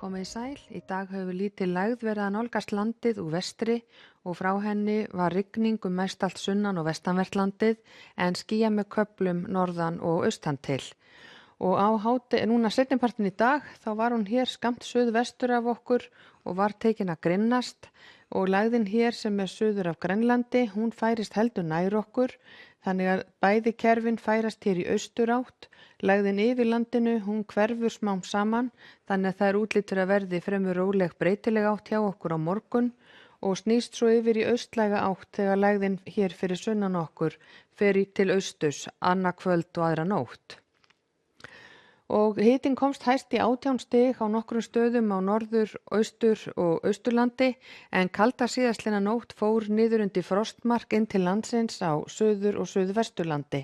Komið sæl, í dag hefur lítil lægð verið að nálgast landið úr vestri og frá henni var rigning mest allt sunnan og vestanvert landið en skýjað með köflum norðan og austan til. Og núna seinnipartinn í dag þá var hún hér skammt suðvestur af okkur og var tekin að grinnast og lægðin hér sem suður af Grænlandi, hún færist heldur nær okkur, þannig að bæði kerfin færast hér í austurátt, lægðin yfir landinu, hún hverfur smám saman, þannig að það útlítur að verði fremur róleg breytileg átt hjá okkur á morgun og snýst svo yfir í austlæga átt þegar lægðin hér fyrir sunnan okkur fer til austurs, annað kvöld og aðra nótt. Og hitinn komst hæst í 18 stig á nokkrum stöðum á norður, austur og austurlandi en kalda síðastliðna nótt fór niður undir frostmark inn til landsins á suður og suðvesturlandi.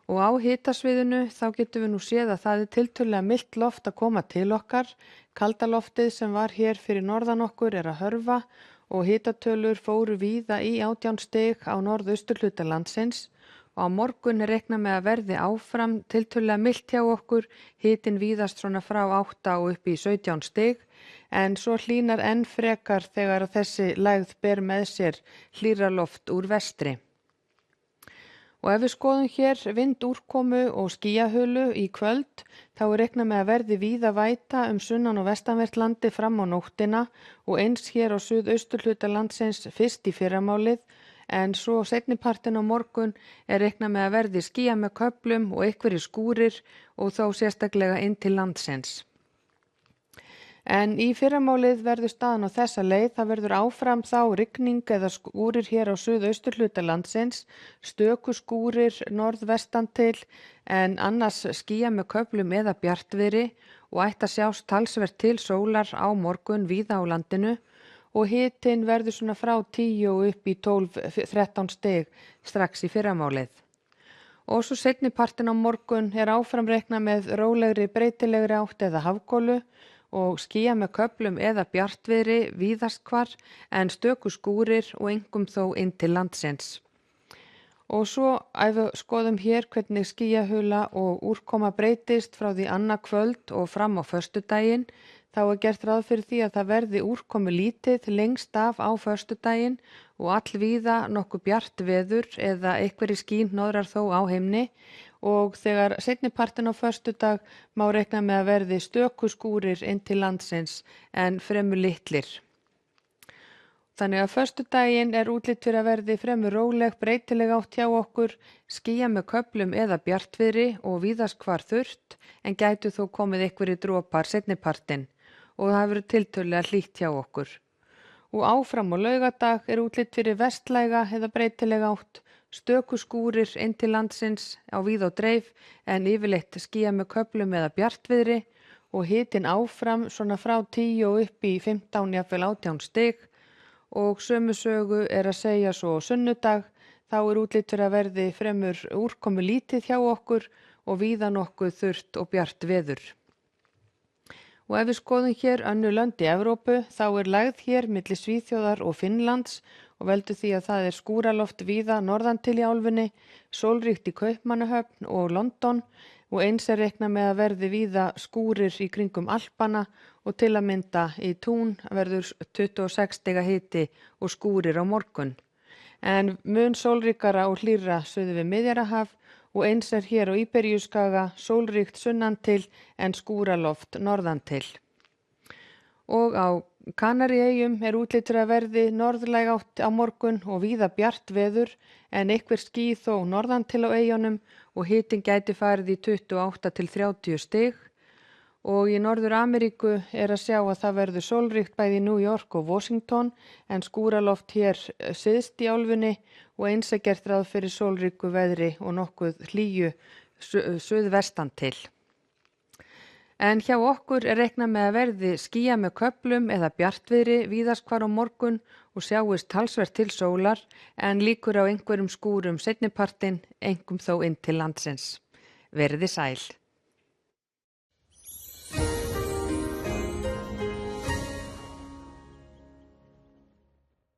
Og á hitasviðinu þá getum við nú séð að það tiltölulega milt loft að koma til okkar. Kalda loftið sem var hér fyrir norðan okkur að hörfa og hitatölur fóru víða í 18 stig á norðausturhluta landsins. Og á morgun reiknað með að verði áfram tiltölulega milt hjá okkur, hitinn víðast svona frá 8 og upp í 17 stig, en svo hlýnar enn frekar þegar þessi lægð ber með sér hlýra loft úr vestri. Og ef við skoðum hér vindúrkomu og skýjahulu í kvöld, þá reiknað með að verði víða væta sunnan og vestanvert landi fram á nóttina og eins hér á suðausturhluta landsins fyrst í fyrramálið, en svo seinnipartinn á morgun reiknað með að verði skýjað með köflum og einhverjir skúrir og þó sérstaklega inn til landsins. En í fyrramálið verður staðan á þessa leið, það verður áfram þá rigning eða skúrir hér á suðausturhluta landsins, stöku skúrir norðvestan til en annars skýjað með köflum eða bjartviðri og ætti að sjást talsvert til sólar á morgun víða á landinu. Og hitinn verður svona frá 10 og upp í 12-13 stig strax í fyrramálið. Og svo seinnipartinn á morgun áfram reiknað með rólegri breytilegri átt eða hafgólu og skýjað með köflum eða bjartviðri víðast hvar en stöku skúrir og einkum þó inn til landsins. Og svo ef við skoðum hér hvernig skýjahula og úrkoma breytist frá því annað kvöld og fram á föstudaginn, þá gert ráð fyrir því að það verði úrkomu lítið lengst af á föstudaginn og allvíða nokkuð bjart veður eða einhverjir skýhnoðrar þó á himni og þegar seinnipartinn á föstudag má reikna með að verði stöku skúrir inn til landsins en fremur litlir. Þannig að föstudaginn útlit fyrir að verði fremur róleg breytileg átt hjá okkur, skýjað með köflum eða bjartviðri og víðast hvar þurrt en gætu þó komið einhverjir dropar seinnipartinn og það hefur tiltölulega hlýtt hjá okkur. Og áfram á laugardag útlit fyrir vestlæga eða breytileg átt, stöku skúrir inn til landsins á víð og dreif en yfirleitt skýjað með köflum eða bjartviðri og hitinn áfram svona frá 10 og upp í 15 jafnvel 18 stig og sömu sögu að segja svo á sunnudag, þá útlit fyrir að verði fremur úrkomu lítið hjá okkur og víða nokkuð þurrt og bjart veður. Og ef við skoðum hér önnur lönd í Evrópu, þá lægð hér milli Svíþjóðar og Finnlands og veldur því að það skúraloft víða norðan til í álfunni, sólríkt í Kaupmannahöfn og London og eins reiknað með að verði víða skúrir í kringum Alpana og til að mynda í Tún verður 26 stiga hiti og skúrir á morgun. En mun sólríkara og hlýrra suður við Miðjarðarhaf og eins hér á Íberíuskaga sólríkt sunnan til en skúraloft norðan til. Og á Kanaríeyjum útlit fyrir að verði norðlæg átt á morgun og víða bjart veður en einhver ský þó norðan til á eyjunum og hitinn gæti farið í 28 til 30 stig. Og í Norður-Ameríku að sjá að það verður sólríkt bæði í New York og Washington en skúraloft hér syðst í álfunni og eins gert ráð fyrir sólríku veðri og nokkuð hlýju suðvestan til. En hjá okkur reiknað með að verði skýjað með köflum eða bjartviðri víðast hvar á morgun og sjáist talsvert til sólar en líkur á einhverjum skúrum seinnipartinn, einkum þó inn til landsins. Verið sæl.